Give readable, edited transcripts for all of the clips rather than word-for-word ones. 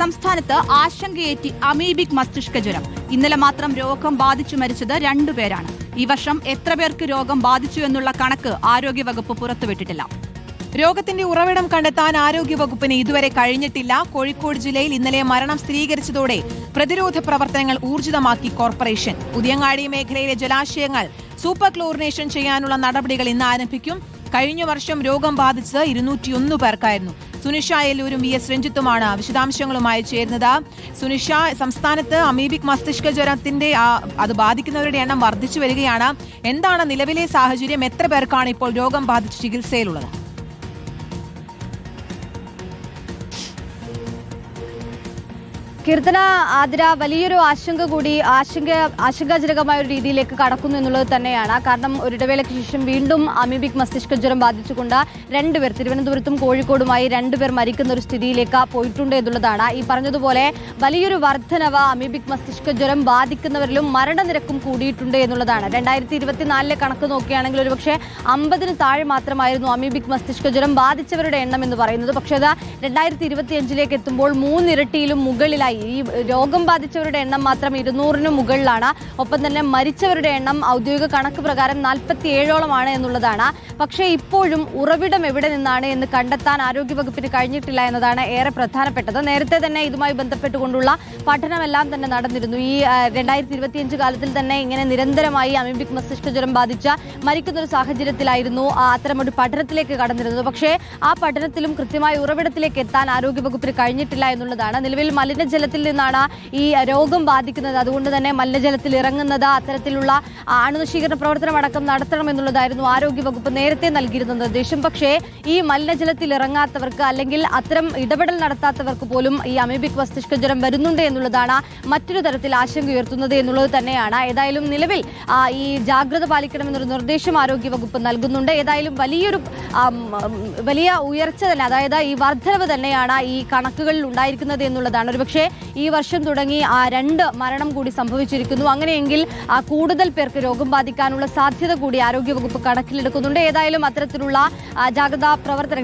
സംസ്ഥാനത്ത് ആശങ്കയേറ്റി അമീബിക് മസ്തിഷ്ക ജ്വരം. ഇന്നലെ മാത്രം രോഗം ബാധിച്ചു മരിച്ചത് 2 പേരാണ്. ഈ വർഷം എത്ര പേർക്ക് രോഗം ബാധിച്ചു എന്നുള്ള കണക്ക് ആരോഗ്യവകുപ്പ് പുറത്തുവിട്ടിട്ടില്ല. രോഗത്തിന്റെ ഉറവിടം കണ്ടെത്താൻ ആരോഗ്യവകുപ്പിന് ഇതുവരെ കഴിഞ്ഞിട്ടില്ല. കോഴിക്കോട് ജില്ലയിൽ ഇന്നലെ മരണം സ്ഥിരീകരിച്ചതോടെ പ്രതിരോധ പ്രവർത്തനങ്ങൾ ഊർജിതമാക്കി കോർപ്പറേഷൻ. പുതിയങ്ങാടി മേഖലയിലെ ജലാശയങ്ങൾ സൂപ്പർ ക്ലോറിനേഷൻ ചെയ്യാനുള്ള നടപടികൾ ഇന്ന് ആരംഭിക്കും. കഴിഞ്ഞ വർഷം രോഗം ബാധിച്ചത് 201 പേർക്കായിരുന്നു. സുനിഷ എല്ലൂരും വി എസ് രഞ്ജിത്തുമാണ് വിശദാംശങ്ങളുമായി ചേരുന്നത്. സുനിഷ, സംസ്ഥാനത്ത് അമീബിക് മസ്തിഷ്ക ജ്വരത്തിന്റെ അത് ബാധിക്കുന്നവരുടെ എണ്ണം വർദ്ധിച്ചു വരികയാണ്. എന്താണ് നിലവിലെ സാഹചര്യം? എത്ര പേർക്കാണ് ഇപ്പോൾ രോഗം ബാധിച്ച് ചികിത്സയിലുള്ളത്? കീർത്തന, ആതിര, വലിയൊരു ആശങ്ക കൂടി ആശങ്കാജനകമായ ഒരു രീതിയിലേക്ക് കടക്കുന്നു എന്നുള്ളത് തന്നെയാണ്. കാരണം ഒരിടവേളയ്ക്ക് ശേഷം വീണ്ടും അമീബിക് മസ്തിഷ്ക ജ്വരം ബാധിച്ചുകൊണ്ട് 2 പേർ തിരുവനന്തപുരത്തും കോഴിക്കോടുമായി 2 പേർ മരിക്കുന്ന ഒരു സ്ഥിതിയിലേക്ക് പോയിട്ടുണ്ട് എന്നുള്ളതാണ്. ഈ പറഞ്ഞതുപോലെ വലിയൊരു വർധനവ് അമീബിക് മസ്തിഷ്ക ജ്വരം ബാധിക്കുന്നവരിലും മരണനിരക്കും കൂടിയിട്ടുണ്ട് എന്നുള്ളതാണ്. 2024 കണക്ക് നോക്കുകയാണെങ്കിൽ ഒരുപക്ഷെ 50-ന് താഴെ മാത്രമായിരുന്നു അമീബിക് മസ്തിഷ്ക ജ്വരം ബാധിച്ചവരുടെ എണ്ണം എന്ന് പറയുന്നത്. പക്ഷേ അത് 2025 എത്തുമ്പോൾ 3 ഇരട്ടിയിലും മുകളിലായി. ഈ രോഗം ബാധിച്ചവരുടെ എണ്ണം മാത്രം 200-ന് മുകളിലാണ്. ഒപ്പം തന്നെ മരിച്ചവരുടെ എണ്ണം ഔദ്യോഗിക കണക്ക് പ്രകാരം 47ഓളമാണ് എന്നുള്ളതാണ്. പക്ഷേ ഇപ്പോഴും ഉറവിടം എവിടെ നിന്നാണ് എന്ന് കണ്ടെത്താൻ ആരോഗ്യവകുപ്പിന് കഴിഞ്ഞിട്ടില്ല എന്നതാണ് ഏറെ പ്രധാനപ്പെട്ടത്. നേരത്തെ തന്നെ ഇതുമായി ബന്ധപ്പെട്ടുകൊണ്ടുള്ള പഠനമെല്ലാം തന്നെ നടന്നിരുന്നു. ഈ 2025 കാലത്തിൽ തന്നെ ഇങ്ങനെ നിരന്തരമായി അമീബിക് മസ്തിഷ്ക ജ്വരം ബാധിച്ച മരിക്കുന്ന ഒരു സാഹചര്യത്തിലായിരുന്നു അത്തരമൊരു പഠനത്തിലേക്ക് കടന്നിരുന്നത്. പക്ഷേ ആ പഠനത്തിലും കൃത്യമായ ഉറവിടത്തിലേക്ക് എത്താൻ ആരോഗ്യവകുപ്പിന് കഴിഞ്ഞിട്ടില്ല എന്നുള്ളതാണ്. നിലവിൽ മലിനജലത്തിൽ നിന്നാണ് ഈ രോഗം ബാധിക്കുന്നത്. അതുകൊണ്ട് തന്നെ മലിനജലത്തിൽ ഇറങ്ങുന്നത് അത്തരത്തിലുള്ള അണുനശീകരണ പ്രവർത്തനം അടക്കം നടത്തണമെന്നുള്ളതായിരുന്നു ആരോഗ്യവകുപ്പ് നേരത്തെ നൽകിയിരുന്ന നിർദ്ദേശം. പക്ഷേ ഈ മലിനജലത്തിൽ ഇറങ്ങാത്തവർക്ക് അല്ലെങ്കിൽ അത്തരം ഇടപെടൽ നടത്താത്തവർക്ക് പോലും ഈ അമീബിക് മസ്തിഷ്ക ജ്വരം വരുന്നുണ്ട് എന്നുള്ളതാണ് മറ്റൊരു തരത്തിൽ ആശങ്ക ഉയർത്തുന്നത് എന്നുള്ളത് തന്നെയാണ്. ഏതായാലും നിലവിൽ ഈ ജാഗ്രത പാലിക്കണമെന്നൊരു നിർദ്ദേശം ആരോഗ്യവകുപ്പ് നൽകുന്നുണ്ട്. ഏതായാലും വലിയ ഉയർച്ച തന്നെ, അതായത് ഈ വർധനവ് തന്നെയാണ് ഈ കണക്കുകളിൽ ഉണ്ടായിരിക്കുന്നത് എന്നുള്ളതാണ്. ഒരുപക്ഷെ ഈ വർഷം തുടങ്ങി 2 മരണം കൂടി സംഭവിച്ചിരിക്കുന്നു. അങ്ങനെയെങ്കിൽ കൂടുതൽ പേർക്ക് രോഗം ബാധിക്കാനുള്ള സാധ്യത കൂടി ആരോഗ്യവകുപ്പ് കണക്കിലെടുക്കുന്നുണ്ട്. ഏതായാലും അത്തരത്തിലുള്ള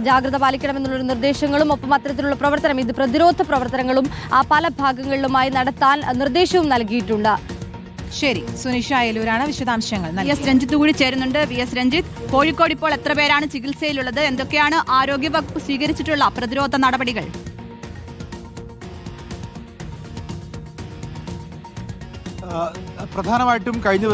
ജാഗ്രത പാലിക്കണമെന്നുള്ള നിർദ്ദേശങ്ങളും ഒപ്പം അത്തരത്തിലുള്ള പ്രവർത്തനം, ഇത് പ്രതിരോധ പ്രവർത്തനങ്ങളും പല ഭാഗങ്ങളിലുമായി നടത്താൻ നിർദ്ദേശവും നൽകിയിട്ടുണ്ട്. ശരി, സുനിഷ എല്ലൂരാണ് വിശദാംശങ്ങൾ. വി എസ് രഞ്ജിത്ത് കൂടി ചേരുന്നുണ്ട്. വി എസ് രഞ്ജിത്ത്, കോഴിക്കോട് ഇപ്പോൾ എത്ര പേരാണ് ചികിത്സയിലുള്ളത്? എന്തൊക്കെയാണ് ആരോഗ്യവകുപ്പ് സ്വീകരിച്ചിട്ടുള്ള പ്രതിരോധ നടപടികൾ? പ്രധാനമായിട്ടും കഴിഞ്ഞ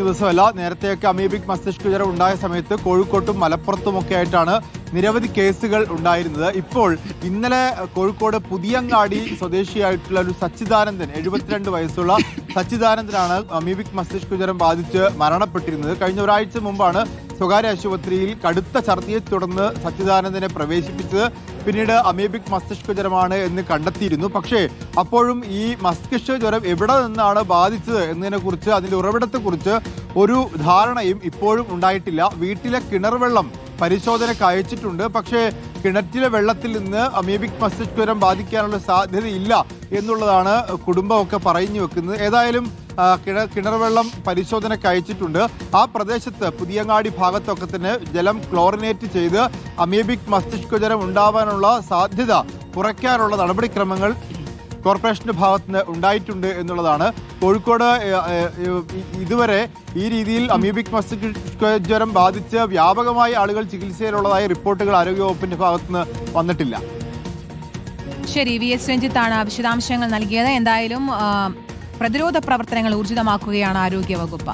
ദിവസമല്ല, നേരത്തെയൊക്കെ അമീബിക് മസ്തിഷ്ക ജ്വരം ഉണ്ടായ സമയത്ത് കോഴിക്കോട്ടും മലപ്പുറത്തുമൊക്കെ ആയിട്ടാണ് നിരവധി കേസുകൾ ഉണ്ടായിരുന്നത്. ഇപ്പോൾ ഇന്നലെ കോഴിക്കോട് പുതിയങ്ങാടി സ്വദേശിയായിട്ടുള്ള ഒരു സച്ചിദാനന്ദൻ, 72 വയസ്സുള്ള സച്ചിദാനന്ദനാണ് അമീബിക് മസ്തിഷ്ക ജ്വരം ബാധിച്ച് മരണപ്പെട്ടിരുന്നത്. കഴിഞ്ഞ ഒരാഴ്ച മുമ്പാണ് സ്വകാര്യ ആശുപത്രിയിൽ കടുത്ത ഛർദിയെ തുടർന്ന് സച്ചിദാനന്ദനെ പ്രവേശിപ്പിച്ചത്. പിന്നീട് അമീബിക് മസ്തിഷ്ക ജ്വരമാണ് എന്ന് കണ്ടെത്തിയിരുന്നു. പക്ഷേ അപ്പോഴും ഈ മസ്തിഷ്ക ജ്വരം എവിടെ നിന്നാണ് ബാധിച്ചത് എന്നതിനെക്കുറിച്ച്, അതിൻ്റെ ഉറവിടത്തെക്കുറിച്ച് ഒരു ധാരണയും ഇപ്പോഴും ഉണ്ടായിട്ടില്ല. വീട്ടിലെ കിണർ വെള്ളം പരിശോധനയ്ക്ക് അയച്ചിട്ടുണ്ട്. പക്ഷേ കിണറ്റിലെ വെള്ളത്തിൽ നിന്ന് അമീബിക് മസ്തിഷ്ക ജ്വരം ബാധിക്കാനുള്ള സാധ്യതയില്ല എന്നുള്ളതാണ് കുടുംബമൊക്കെ പറഞ്ഞു വെക്കുന്നത്. ഏതായാലും കിണർ വെള്ളം പരിശോധനയ്ക്ക് അയച്ചിട്ടുണ്ട്. ആ പ്രദേശത്ത് പുതിയങ്ങാടി ഭാഗത്തൊക്കെ തന്നെ ജലം ക്ലോറിനേറ്റ് ചെയ്ത് അമീബിക് മസ്തിഷ്ക ജ്വരം ഉണ്ടാവാനുള്ള സാധ്യത കുറയ്ക്കാനുള്ള നടപടിക്രമങ്ങൾ കോർപ്പറേഷന്റെ ഭാഗത്തുനിന്ന് ഉണ്ടായിട്ടുണ്ട് എന്നുള്ളതാണ്. കോഴിക്കോട് ഇതുവരെ ഈ രീതിയിൽ അമീബിക് മസ്തിഷ്ക ജ്വരം ബാധിച്ച് വ്യാപകമായി ആളുകൾ ചികിത്സയിലുള്ളതായ റിപ്പോർട്ടുകൾ ആരോഗ്യവകുപ്പിന്റെ ഭാഗത്തുനിന്ന് വന്നിട്ടില്ല. ശരി, വി എസ് രഞ്ജിത്താണ് വിശദാംശങ്ങൾ നൽകിയത്. എന്തായാലും പ്രതിരോധ പ്രവർത്തനങ്ങൾ ഊർജിതമാക്കുകയാണ് ആരോഗ്യവകുപ്പ്.